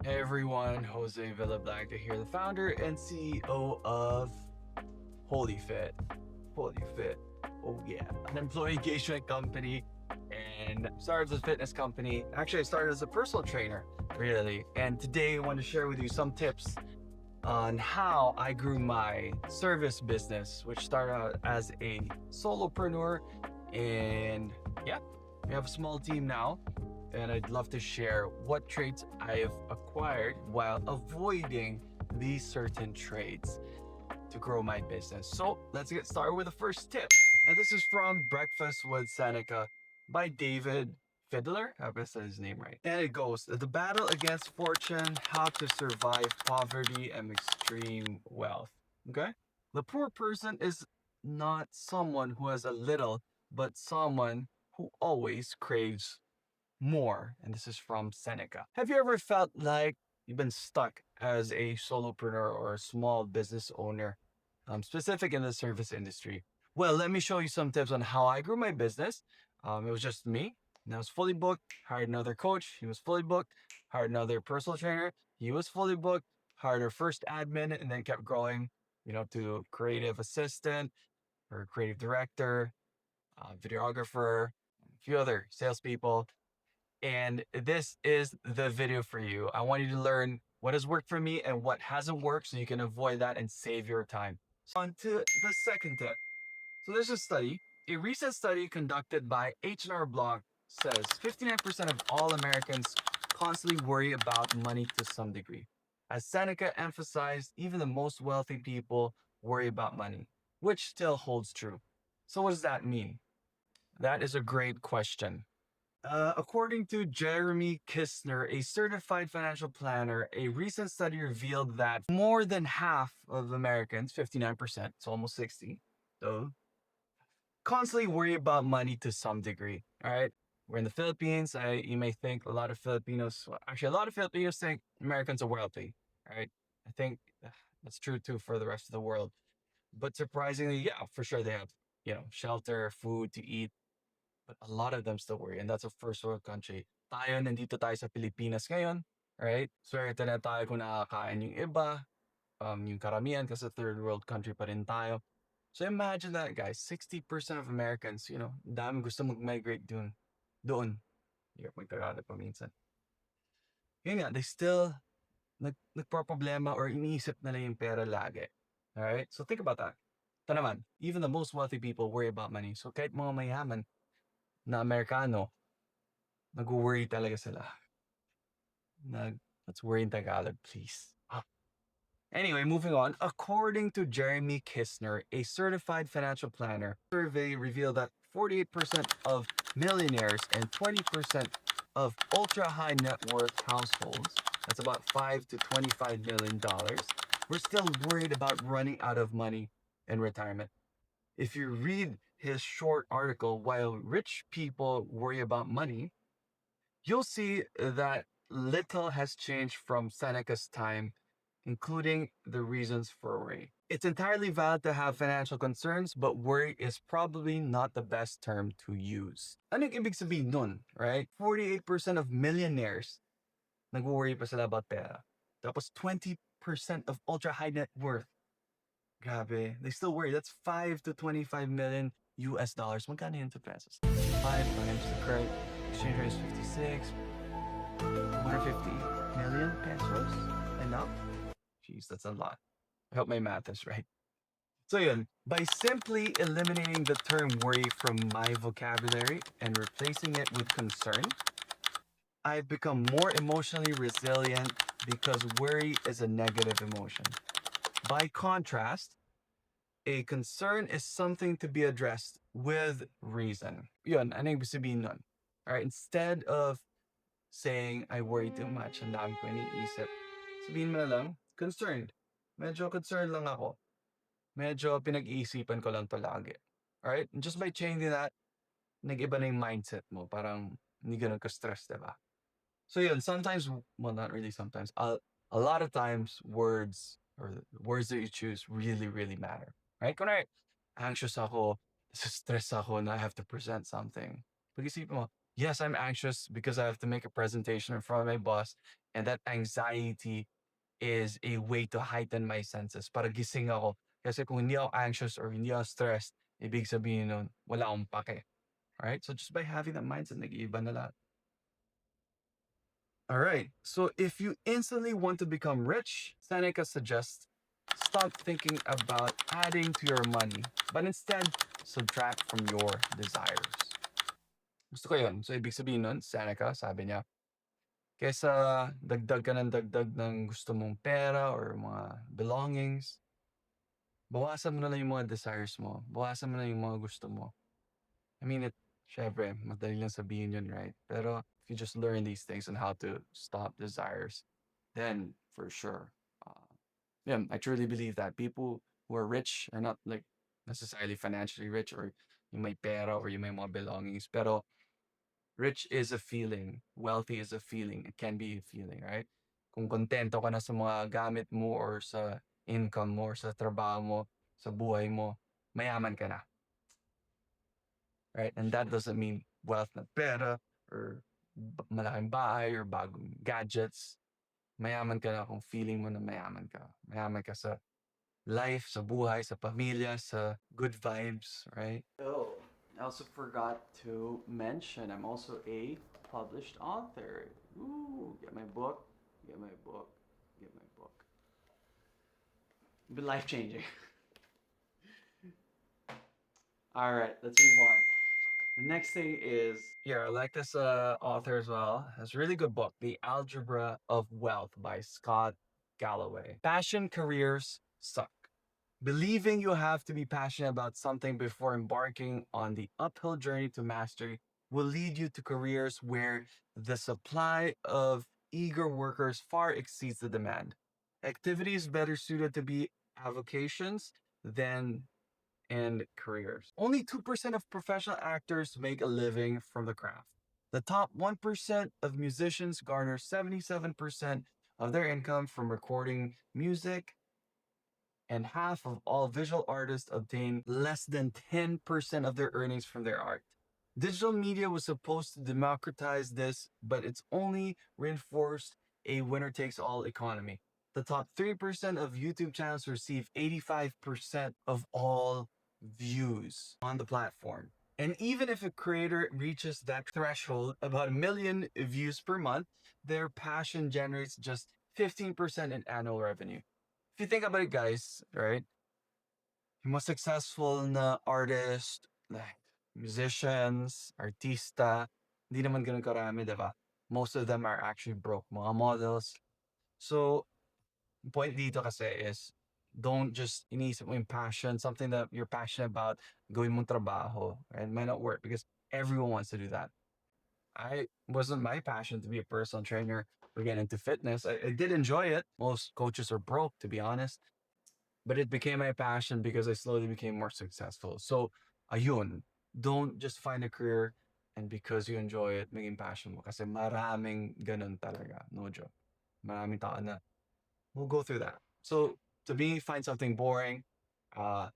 Hey everyone, Jose Villablanca here, the founder and CEO of HolyFit. HolyFit, oh yeah, an employee engagement company, and started as a fitness company. Actually, I started as a personal trainer, really. And today I want to share with you some tips on how I grew my service business, which started out as a solopreneur. And yeah, we have a small team now. And I'd love to share what traits I've acquired while avoiding these certain traits to grow my business. So let's get started with the first tip. And this is from Breakfast with Seneca by David Fiddler. I hope I said his name right. And it goes, the battle against fortune, how to survive poverty and extreme wealth. Okay? The poor person is not someone who has a little, but someone who always craves more. And this is from Seneca. Have you ever felt like you've been stuck as a solopreneur or a small business owner, specific in the service industry? Well, let me show you some tips on how I grew my business. It was just me, and I was fully booked. Hired another coach, he was fully booked. Hired another personal trainer, he was fully booked. Hired our first admin, and then kept growing, to creative assistant or creative director, videographer, a few other salespeople. And this is the video for you. I want you to learn what has worked for me and what hasn't worked so you can avoid that and save your time. So on to the second tip. So there's a study. A recent study conducted by H&R Block says 59% of all Americans constantly worry about money to some degree. As Seneca emphasized, even the most wealthy people worry about money, which still holds true. So what does that mean? That is a great question. According to Jeremy Kistner, a certified financial planner, a recent study revealed that more than half of Americans, 59%, it's almost 60, though, constantly worry about money to some degree. All right. We're in the Philippines. You may think a lot of Filipinos, well, actually, a lot of Filipinos think Americans are wealthy. All right. I think that's true too for the rest of the world. But surprisingly, yeah, for sure they have, shelter, food to eat, but a lot of them still worry, and that's a first world country. Tayo, nandito tayo sa Pilipinas ngayon, right? Swerte na tayo kung nakakain yung iba, yung karamihan kasi third world country pa rin tayo. So imagine that, guys. 60% of Americans, dami gusto mag-migrate doon. Hirap mag-Tagalog pa minsan. Yun nga, they still nagproproblema or iniisip na lang yung pera lagi. Alright? So think about that. Ito naman, even the most wealthy people worry about money. So kahit mga mayaman na Amerikano, nag-worry talaga sila. Let's worry in Tagalog, please. Anyway, moving on. According to Jeremy Kistner, a certified financial planner, survey revealed that 48% of millionaires and 20% of ultra high net worth households, that's about $5 to $25 million, were still worried about running out of money in retirement. If you read his short article, While Rich People Worry About Money, you'll see that little has changed from Seneca's time, including the reasons for worry. It's entirely valid to have financial concerns, but worry is probably not the best term to use. Ano yung ibig sabihin nun, right? 48% of millionaires nag-worry pa sila about pera. Tapos 20% of ultra high net worth. Grabe. They still worry. That's 5 to 25 million US dollars. Magkano yun to pesos? 5 times the current exchange rate is 56. 150 million pesos? Enough? Jeez, that's a lot. I hope my math is right. So yun, by simply eliminating the term worry from my vocabulary and replacing it with concern, I've become more emotionally resilient because worry is a negative emotion. By contrast, a concern is something to be addressed with reason. Yun, ano ibig sabihin nun? Alright, instead of saying, I worry too much, ang dami ko iniisip, sabihin mo na lang, concerned. Medyo concerned lang ako. Medyo pinag-iisipan ko lang palagi. Alright? Just by changing that, nag-iba na yung mindset mo. Parang hindi ganun ka-stress, diba? So yun, sometimes, well, not really sometimes, a lot of times, words or the words that you choose really, really matter. Right? Kunwari, anxious ako, stress ako na I have to present something. Pag-isipin mo, Yes, I'm anxious because I have to make a presentation in front of my boss, and that anxiety is a way to heighten my senses para gising ako. Kasi kung hindi ako anxious or hindi ako stressed, ibig sabihin nun, wala akong pake. Alright? So just by having that mindset, nag-iiba na lahat. Alright, so if you instantly want to become rich, Seneca suggests stop thinking about adding to your money, but instead subtract from your desires. Gusto ko yun. So ibig sabihin nun, Seneca, sabi niya, kaysa dagdag ka ng dagdag ng gusto mong pera or mga belongings, bawasan mo na lang yung mga desires mo. Bawasan mo na yung mga gusto mo. I mean, syempre, madali lang sabihin yun, right? Pero if you just learn these things on how to stop desires, then for sure, uh, yeah, I truly believe that people who are rich are not like necessarily financially rich or yung may pera or yung may mga belongings. Pero rich is a feeling. Wealthy is a feeling. It can be a feeling, right? Kung kontento ka na sa mga gamit mo or sa income mo or sa trabaho mo, sa buhay mo, mayaman ka na, right? And that doesn't mean wealth na pera or malaking bahay or bagong gadgets. Mayaman ka na kung feeling mo na mayaman ka. Mayaman ka sa life, sa buhay, sa pamilya, sa good vibes, right? Oh, I also forgot to mention I'm also a published author. Ooh, get my book, get my book, get my book. Been life changing. All right, let's move on. The next thing is here. I like this author as well. It's a really good book, The Algebra of Wealth by Scott Galloway. Passion careers suck. Believing you have to be passionate about something before embarking on the uphill journey to mastery will lead you to careers where the supply of eager workers far exceeds the demand. Activities better suited to be avocations than and careers. Only 2% of professional actors make a living from the craft. The top 1% of musicians garner 77% of their income from recording music, and half of all visual artists obtain less than 10% of their earnings from their art. Digital media was supposed to democratize this, but it's only reinforced a winner takes all economy. The top 3% of YouTube channels receive 85% of all views on the platform. And even if a creator reaches that threshold, about a million views per month, their passion generates just 15% in annual revenue. If you think about it, guys, right? Yung mga successful na artist, like musicians, artista, hindi naman ganun karami, diba? Most of them are actually broke, mga models. So, point dito kasi is, don't just iniisip mo yung passion, something that you're passionate about, gawin mong trabaho, and it might not work because everyone wants to do that. I wasn't my passion to be a personal trainer or get into fitness. I did enjoy it. Most coaches are broke, to be honest. But it became my passion because I slowly became more successful. So, ayun, don't just find a career and because you enjoy it, maging passion mo. Kasi maraming ganun talaga, no joke. Maraming tao na will go through that. So, to me, find something boring, uh,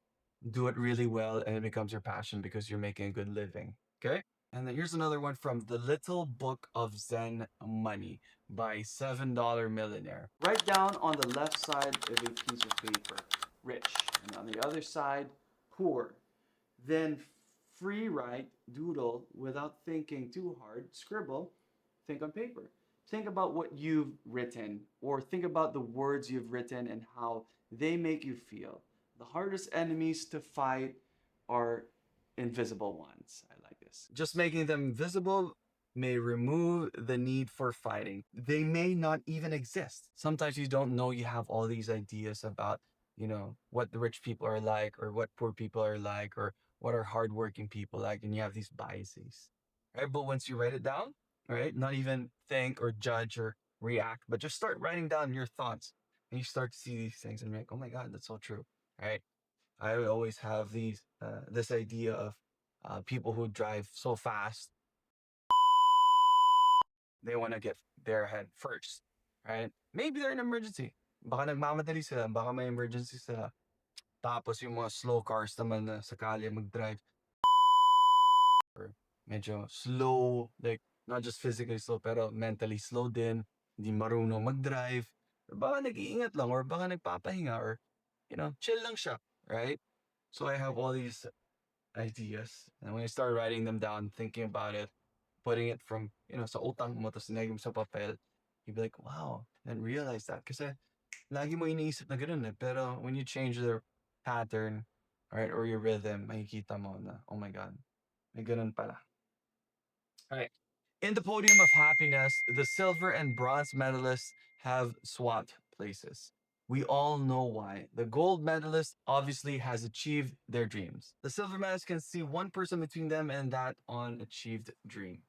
do it really well, and it becomes your passion because you're making a good living. Okay? And then here's another one from The Little Book of Zen Money by $7 Millionaire. Write down on the left side of a piece of paper, rich, and on the other side, poor. Then free write, doodle without thinking too hard, scribble, think on paper. Think about what you've written, or think about the words you've written and how they make you feel. The hardest enemies to fight are invisible ones. I like this. Just making them visible may remove the need for fighting. They may not even exist. Sometimes you don't know you have all these ideas about, what the rich people are like or what poor people are like or what are hardworking people like, and you have these biases. Right? But once you write it down, right, not even think or judge or react, but just start writing down your thoughts. And you start to see these things and you're like, oh my God, that's so true. Right? I would always have this idea of people who drive so fast, they want to get there ahead first, right? Maybe they're in an emergency. Baka nagmamadali sila, baka may emergency sila. Tapos yung mga slow cars naman na sakali mag-drive. medyo slow, like not just physically slow, pero mentally slow din, hindi marunong mag-drive, or baka nag-iingat lang, or baka nagpapahinga, or, chill lang siya, right? So I have all these ideas. And when I start writing them down, thinking about it, putting it from, sa utang mo, tapos nilagay mo sa papel, you'd be like, wow, I didn't realize that. Kasi lagi mo iniisip na ganun eh. Pero when you change the pattern, right, or your rhythm, makikita mo na, oh my God, may ganun pala. All right. In the podium of happiness, the silver and bronze medalists have swapped places. We all know why. The gold medalist obviously has achieved their dreams. The silver medalist can see one person between them and that unachieved dream.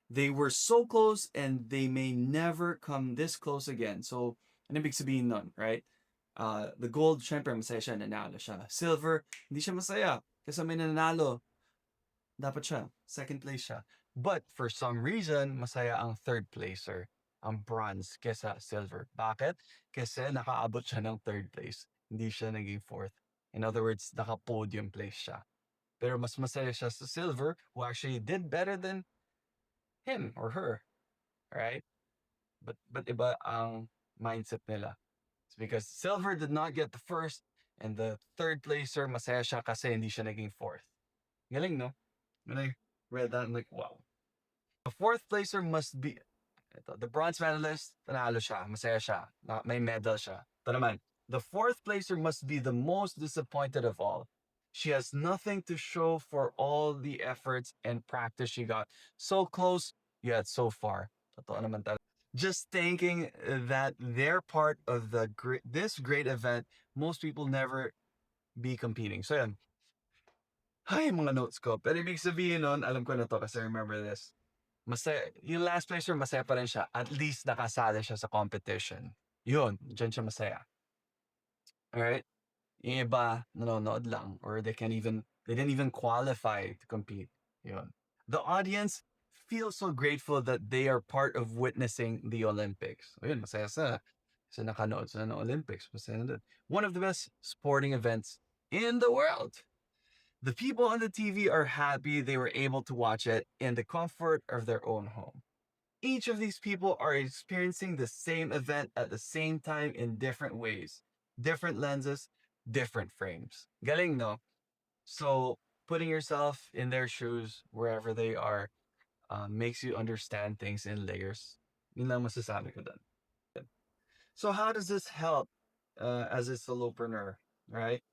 They were so close and they may never come this close again. So, ano ibig sabihin nun, right? The gold, syempre masaya siya, nanalo siya. Silver, hindi siya masaya kasi may nanalo. Dapat siya, second place siya. But for some reason, masaya ang third placer, ang bronze kesa silver. Bakit? Kasi nakaabot siya ng third place. Hindi siya naging fourth. In other words, naka-podium place siya. Pero mas masaya siya sa silver who actually did better than him or her, right? But iba ang mindset nila. It's because silver did not get the first and the third placer masaya siya kasi hindi siya naging fourth. Galing, no? When I read that, I'm like, wow. The fourth placer must be the bronze medalist, panalo siya, masaya siya, may medal siya. Ito naman, the fourth placer must be the most disappointed of all. She has nothing to show for all the efforts and practice she got. So close, yet so far. Totoo naman talaga. Just thinking that they're part of this great event, most people never be competing. So yan, ay, mga notes ko. Pero ibig sabihin nun, alam ko na to kasi I remember this. Masaya, yung last placer, masaya pa rin siya. At least nakasali siya sa competition. Yun, dyan siya masaya. Alright? Yung iba, nanonood lang. Or they didn't even qualify to compete. Yun. The audience feels so grateful that they are part of witnessing the Olympics. Yun, masaya sa nakanood sa Olympics. Masaya na dun. One of the best sporting events in the world. The people on the TV are happy they were able to watch it in the comfort of their own home. Each of these people are experiencing the same event at the same time in different ways, different lenses, different frames. Galing, no? So, putting yourself in their shoes, wherever they are, makes you understand things in layers. Yun lang masasabi ko dun. So, how does this help as a solopreneur, right?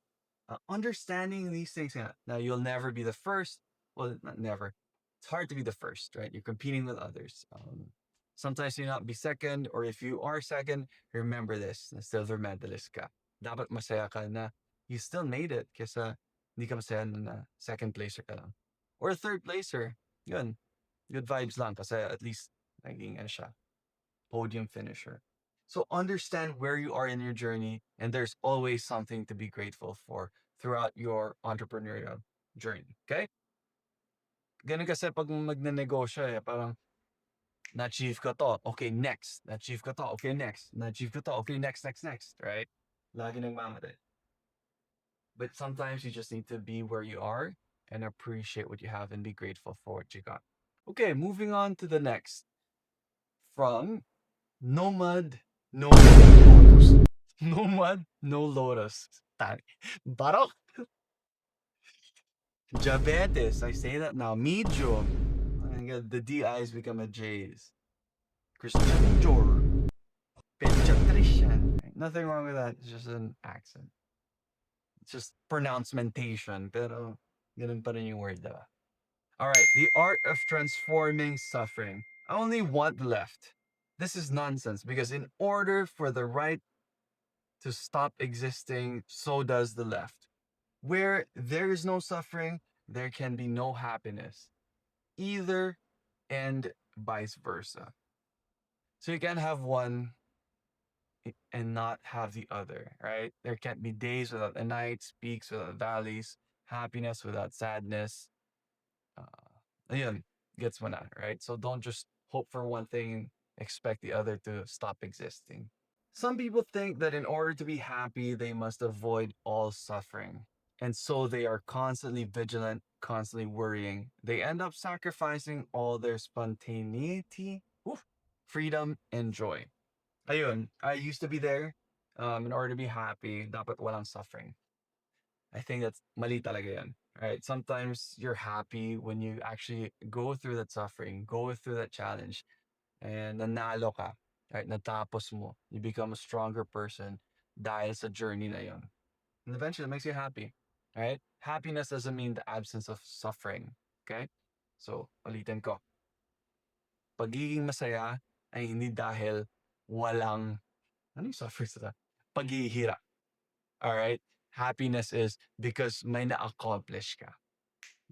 Understanding these things. Now, you'll never be the first. Well, not never. It's hard to be the first, right? You're competing with others. Sometimes you not be second, or if you are second, remember this: na silver medalist ka. Dapat masaya ka na you still made it kasi hindi ka masaya na second placer ka lang. Or third placer, yun. Good vibes lang kasi at least naging ano siya, podium finisher. So understand where you are in your journey, and there's always something to be grateful for throughout your entrepreneurial journey. Okay? Ganun kasi pag magnenegosyo eh, parang na-achieve ko to, okay, next. Na-achieve ko to, okay, next. Na-achieve ko to, okay, next, right? Lagi nagmamadali. But sometimes you just need to be where you are and appreciate what you have and be grateful for what you got. Okay, moving on to the next. From Nomad, no lotus. Nomad, no lotus. Barok. Diabetes. I say that now. Medium. The DI's become a J's. Christian Dior. Pediatrician. Nothing wrong with that. It's just an accent. It's just pronunciation. Pero ganun pa rin yung word, diba? Alright, the art of transforming suffering. I only want left. This is nonsense because in order for the right to stop existing, so does the left. Where there is no suffering, there can be no happiness. Either and vice versa. So you can't have one and not have the other, right? There can't be days without the nights, peaks without valleys, happiness without sadness. Ayun, gets mo na, right? So don't just hope for one thing and expect the other to stop existing. Some people think that in order to be happy, they must avoid all suffering. And so they are constantly vigilant, constantly worrying. They end up sacrificing all their spontaneity, oof, freedom, and joy. Ayun, I used to be there. In order to be happy, dapat walang suffering. I think that's mali talaga yan. Right? Sometimes you're happy when you actually go through that suffering, go through that challenge, and nanalo ka. Right? Natapos mo. You become a stronger person dahil sa journey na yun. And eventually it makes you happy. Right? Happiness doesn't mean the absence of suffering. Okay? So, ulitin ko. Pagiging masaya ay hindi dahil walang, ano yung suffering sa paghihirap. Alright? Happiness is because may na-accomplish ka.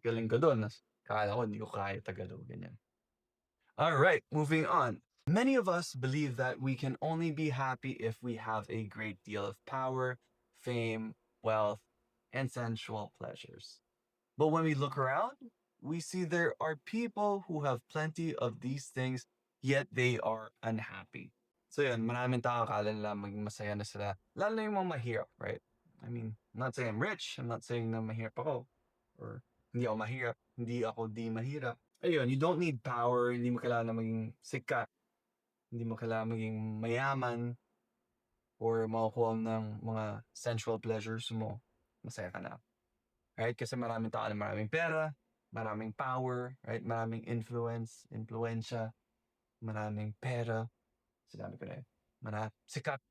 Galing ko dun. Kala ko hindi ko kaya Tagalog, ganyan. Alright, moving on. Many of us believe that we can only be happy if we have a great deal of power, fame, wealth, and sensual pleasures. But when we look around, we see there are people who have plenty of these things, yet they are unhappy. So yun, maraming tao akala nila maging masaya na sila. Lalo na yung mga mahirap, right? I mean, I'm not saying I'm rich. I'm not saying na mahirap ako. Or hindi ako mahirap. Hindi ako di mahirap. Ayun, you don't need power. Hindi mo kailangan na maging sikat. Hindi mo kailangan maging mayaman. Or makukuha ng mga sensual pleasures mo. Masaya ka na. Right? Kasi maraming tao na maraming pera, maraming power, right? Maraming influence, influensya, maraming pera. Sinabi ko na yun. Sikat,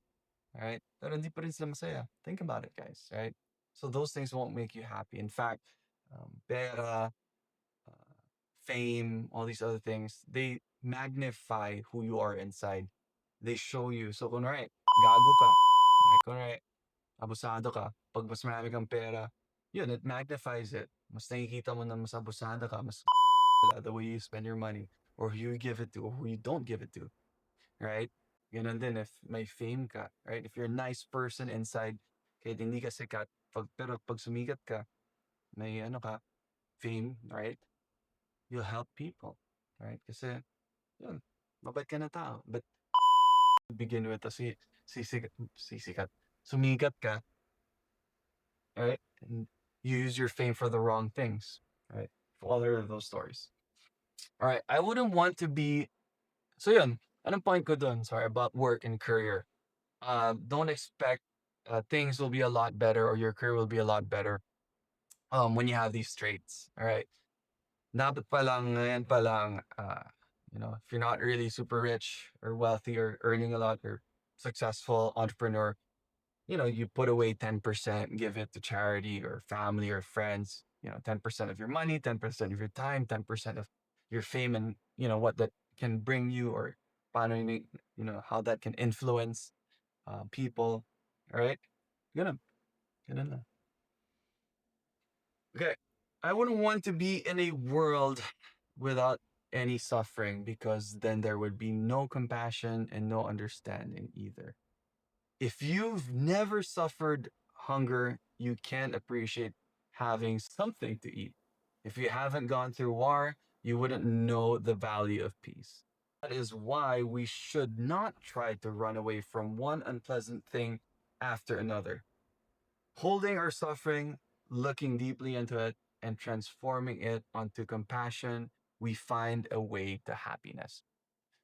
right? Pero hindi pa rin sila masaya. Think about it, guys, right? So those things won't make you happy. In fact, pera, fame, all these other things, they magnify who you are inside. They show you. So kunwari, gago ka. Right? Kunwari, abusado ka. Pag mas marami kang pera, yun, it magnifies it. Mas nakikita mo na mas abusado ka, mas the way you spend your money, or who you give it to, or who you don't give it to, right? Ganun din if may fame ka, right? If you're a nice person inside, kahit hindi ka sikat, pero pag sumikat ka, may ano ka, fame, right? You'll help people, right? Kasi, yun, mabait ka na tao. But to begin with, sisikat, sumikat ka, right? And you use your fame for the wrong things, right? For all of those stories. All right, I wouldn't want to be. So yun, anong point ko dun? Sorry, about work and career. Don't expect things will be a lot better or your career will be a lot better when you have these traits. All right. Dapat pa lang, ngayon pa lang, if you're not really super rich or wealthy or earning a lot or successful entrepreneur, you put away 10%, give it to charity or family or friends, 10% of your money, 10% of your time, 10% of your fame and, what that can bring you or paano how that can influence people. All right. Ganun. Ganun lang. Okay. I wouldn't want to be in a world without any suffering because then there would be no compassion and no understanding either. If you've never suffered hunger, you can't appreciate having something to eat. If you haven't gone through war, you wouldn't know the value of peace. That is why we should not try to run away from one unpleasant thing after another. Holding our suffering, looking deeply into it, and transforming it onto compassion, we find a way to happiness.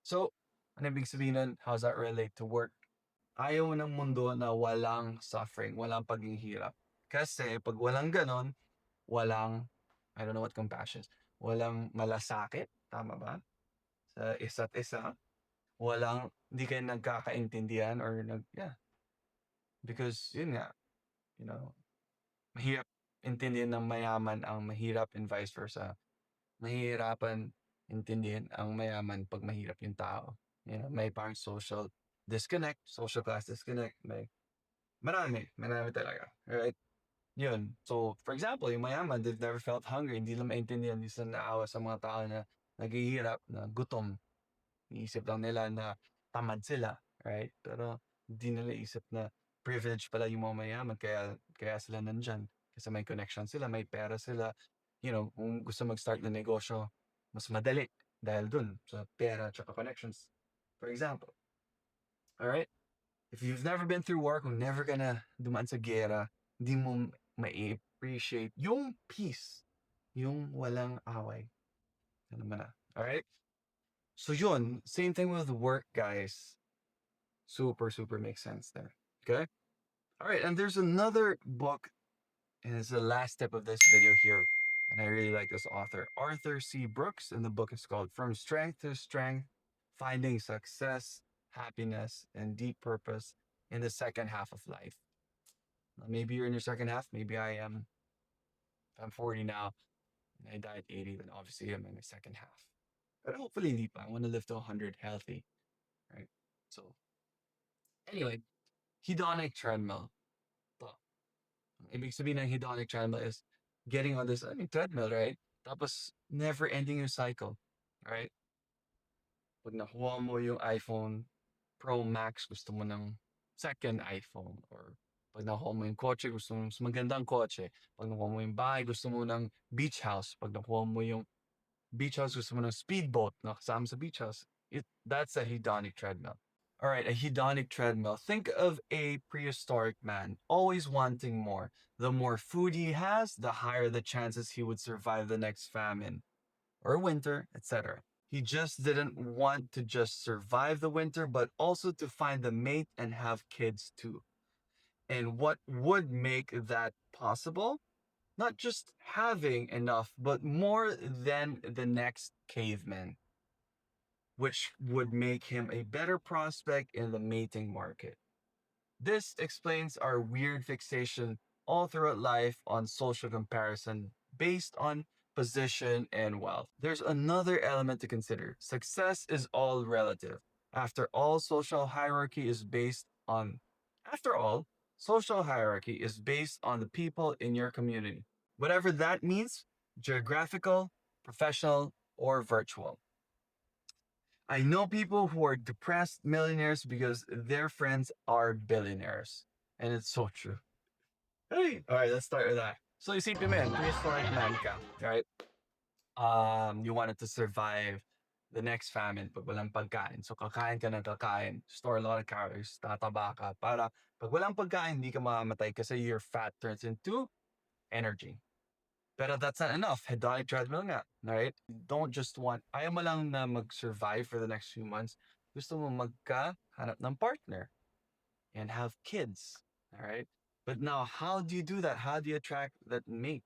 So, ano ibig sabihin nun? How does that relate to work? Ayaw ng mundo na walang suffering, walang paghihirap. Kasi pag walang ganon, walang, I don't know what compassion is, walang malasakit, tama ba? Sa isa't isa, walang, hindi kayo nagkakaintindihan or yeah. Because, yun nga, you know, mahirap intindihin ng mayaman ang mahirap and vice versa. Mahihirapan intindihin ang mayaman pag mahirap yung tao. May parang social disconnect, social class disconnect, may marami talaga, right? Yun. So, for example, yung mayaman, they've never felt hungry, hindi lang maintindihan, hindi sila naawa sa mga tao na naghihirap, na gutom. Iisip lang nila na tamad sila, right? Pero hindi nila isip na privilege pala yung mga mayaman, kaya sila nandyan. Kasi may connection sila, may pera sila. Kung gusto mag-start ng negosyo, mas madali dahil dun sa pera at connections. For example. Alright? If you've never been through war, kung never ka na dumaan sa gera, hindi mo appreciate yung peace, yung walang away. Ano naman na. Alright? So yun, same thing with work, guys. Super, super makes sense there. Okay? Alright, and there's another book, and it's the last step of this video here. And I really like this author, Arthur C. Brooks, and the book is called From Strength to Strength, Finding Success, Happiness, and Deep Purpose in the Second Half of Life. Maybe you're in your second half, maybe I am. If I'm 40 now, and I die at 80, then obviously I'm in my second half. But hopefully, hindi pa. I want to live to 100 healthy, right? So, anyway, hedonic treadmill. To. Ang ibig sabihin ng hedonic treadmill is getting on this, treadmill, right? Tapos, never ending yung cycle, right? Pag nakuha mo yung iPhone Pro Max, gusto mo ng second iPhone. Or pag nakuha mo yung kotse, gusto mo mas magandang kotse. Pag nakuha mo yung bahay, gusto mo ng beach house. Pag nakuha mo yung beach house, gusto mo ng speedboat na kasama sa beach house. That's a hedonic treadmill. All right, a hedonic treadmill. Think of a prehistoric man, always wanting more. The more food he has, the higher the chances he would survive the next famine or winter, etc. He just didn't want to just survive the winter, but also to find the mate and have kids too. And what would make that possible? Not just having enough, but more than the next caveman, which would make him a better prospect in the mating market. This explains our weird fixation all throughout life on social comparison based on position and wealth. There's another element to consider. Success is all relative. After all, social hierarchy is based on after all, social hierarchy is based on the people in your community. Whatever that means, geographical, professional, or virtual. I know people who are depressed millionaires because their friends are billionaires. And it's so true. Hey, all right, let's start with that. So isipin mo yan, prehistoric man ka, right? You wanted to survive the next famine pag walang pagkain. So kakain ka ng kakain, store a lot of calories, tataba ka para pag walang pagkain, hindi ka mamamatay kasi your fat turns into energy. Pero that's not enough. Hedonic treadmill nga, right? Don't just want, ayaw mo lang na mag-survive for the next few months. Gusto mo magkahanap ng partner and have kids, all right? But now, how do you do that? How do you attract that mate?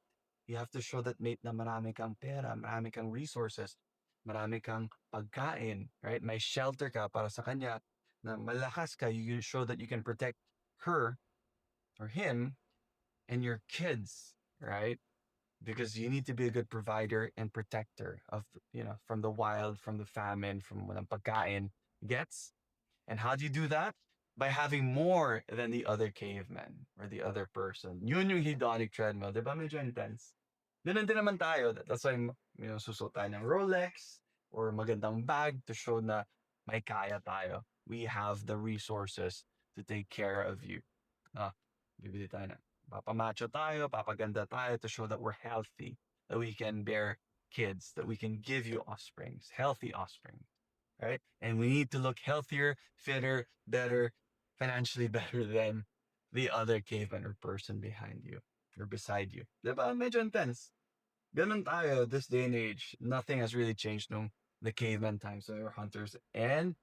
You have to show that mate na marami kang pera, marami kang resources, marami kang pagkain, right? May shelter ka para sa kanya, na malakas ka, you show that you can protect her or him and your kids, right? Because you need to be a good provider and protector of, from the wild, from the famine, from walang pagkain gets. And how do you do that? By having more than the other caveman or the other person. Yun yung hedonic treadmill. Di ba medyo intense? Ganun din naman tayo. That's why, susuot tayo ng Rolex or magandang bag to show na may kaya tayo. We have the resources to take care of you. Bibili tayo na. Papamacho tayo, papaganda tayo to show that we're healthy, that we can bear kids, that we can give you offsprings, healthy offspring, right? And we need to look healthier, fitter, better, financially better than the other caveman or person behind you or beside you. Diba? Medyo intense. Ganun tayo this day and age. Nothing has really changed nung the caveman times. So they were hunters and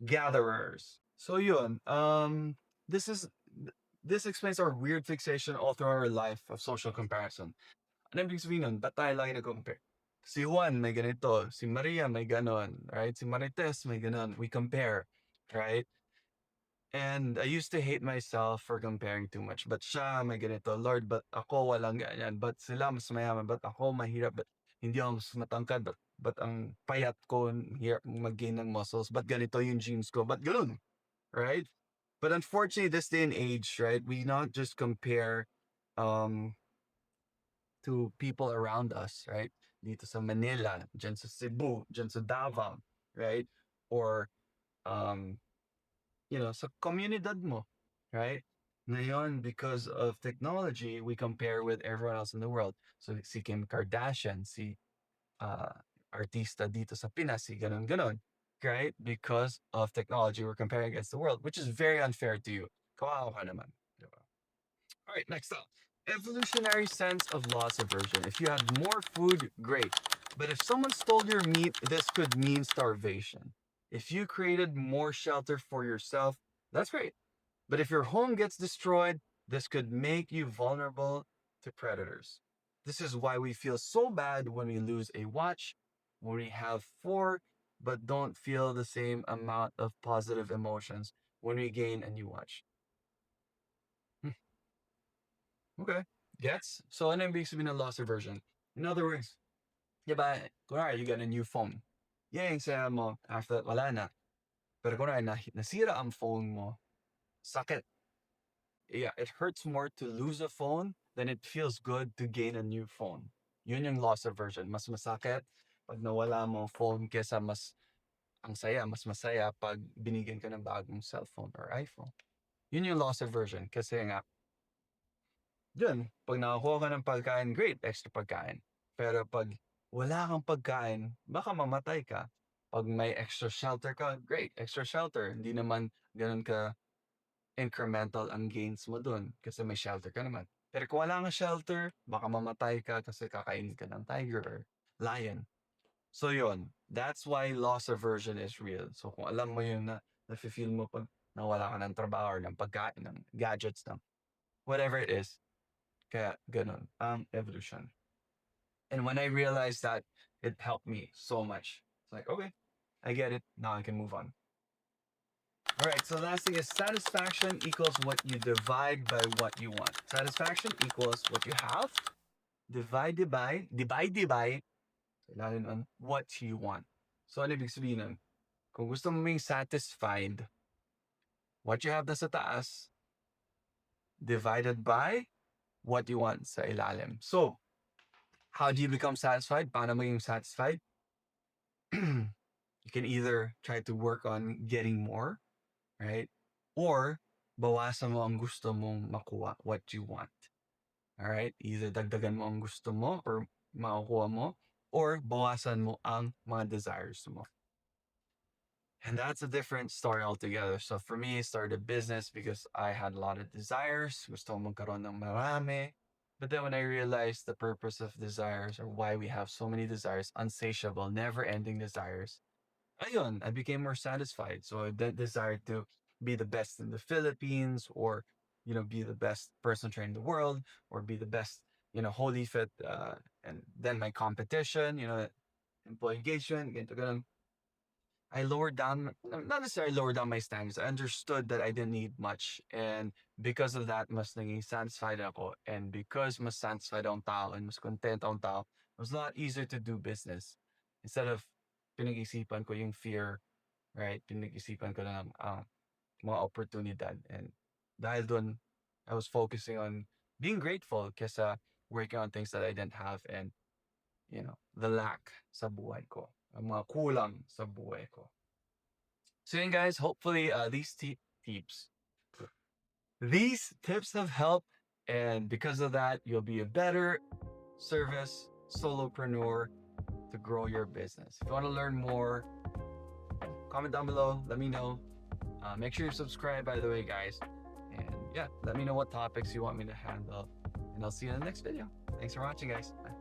gatherers. So yun, this is this explains our weird fixation all through our life of social comparison. Ano ibig sabihin nun? Ba't tayo lagi nag-compare? Si Juan may ganito, si Maria may ganon, right? Si Marites may ganon. We compare, right? And I used to hate myself for comparing too much. But siya may ganito, Lord, but ako walang ganyan. But sila mas mayaman, but ako mahirap, but hindi ako mas matangkad, but ang payat ko, hirap mag-gain ng muscles, but ganito yung genes ko, but ganun, right? But unfortunately, this day and age, right, we not just compare um to people around us, right? Dito sa Manila, dyan sa Cebu, dyan sa Davao, right? Or, sa komunidad mo, right? Ngayon, because of technology, we compare with everyone else in the world. So, si Kim Kardashian, si artista dito sa Pinas, si ganon-ganon, right? Because of technology, we're comparing against the world, which is very unfair to you. Kawawa ka naman. Diba? All right, next up. Evolutionary sense of loss aversion. If you had more food, great. But if someone stole your meat, this could mean starvation. If you created more shelter for yourself, that's great. But if your home gets destroyed, this could make you vulnerable to predators. This is why we feel so bad when we lose a watch, when we have four, but don't feel the same amount of positive emotions when we gain a new watch. Hmm, okay. Gets? So ano yung ibig sabihin ng loss aversion? In other words, diba, kunwari, you get a new phone. Yay, saya mo. After that, wala na. Pero kunwari, nasira ang phone mo. Sakit. Yeah, it hurts more to lose a phone than it feels good to gain a new phone. Yun yung loss aversion. Mas masakit pag nawala mo ang phone kesa mas masaya pag binigyan ka ng bagong cellphone or iPhone. Yun yung loss aversion. Kasi nga, yun, pag nakakuha ka ng pagkain, great, extra pagkain. Pero pag wala kang pagkain, baka mamatay ka. Pag may extra shelter ka, great, extra shelter. Hindi naman ganun ka incremental ang gains mo dun kasi may shelter ka naman. Pero kung wala kang shelter, baka mamatay ka kasi kakainin ka ng tiger or lion. So yun, that's why loss aversion is real. So kung alam mo yun na nafe-feel mo pag nawala ka ng trabaho or ng pagkain, ng gadgets, ng whatever it is, kaya ganun, evolution. And when I realized that, it helped me so much. It's like, okay, I get it. Now I can move on. All right, so the last thing is satisfaction equals what you divide by what you want. Satisfaction equals what you have divided by, kailangan nun, what you want. So ano ibig sabihin nun? Kung gusto mo being satisfied, what you have na sa taas, divided by what you want sa ilalim. So, how do you become satisfied? Paano maging satisfied? You can either try to work on getting more, right? Or bawasan mo ang gusto mong makuha, what you want. All right? Either dagdagan mo ang gusto mo or makukuha mo, or bawasan mo ang mga desires mo. And that's a different story altogether. So for me, I started a business because I had a lot of desires. Gusto ko magkaroon ng marami. But then when I realized the purpose of desires or why we have so many desires, unsatiable, never-ending desires, ayun, I became more satisfied. So I desired to be the best in the Philippines or, be the best person trained in the world or be the best, Holy Fit. And then my competition, employee engagement, ganito, ganun. I lowered down, not necessarily lowered down my standards. I understood that I didn't need much. And because of that, mas naging satisfied ako. And because mas satisfied akong tao and mas content akong tao, it was a lot easier to do business. Instead of pinag-isipan ko yung fear, right? Pinag-isipan ko na mga oportunidad. And dahil dun, I was focusing on being grateful kesa working on things that I didn't have and, the lack sa buhay ko. Ang mga kulang sa buhay ko. So yun guys, hopefully these tips have helped, and because of that, you'll be a better service solopreneur to grow your business. If you want to learn more, comment down below, let me know. Make sure you subscribe, by the way, guys. And yeah, let me know what topics you want me to handle. And I'll see you in the next video. Thanks for watching, guys. Bye.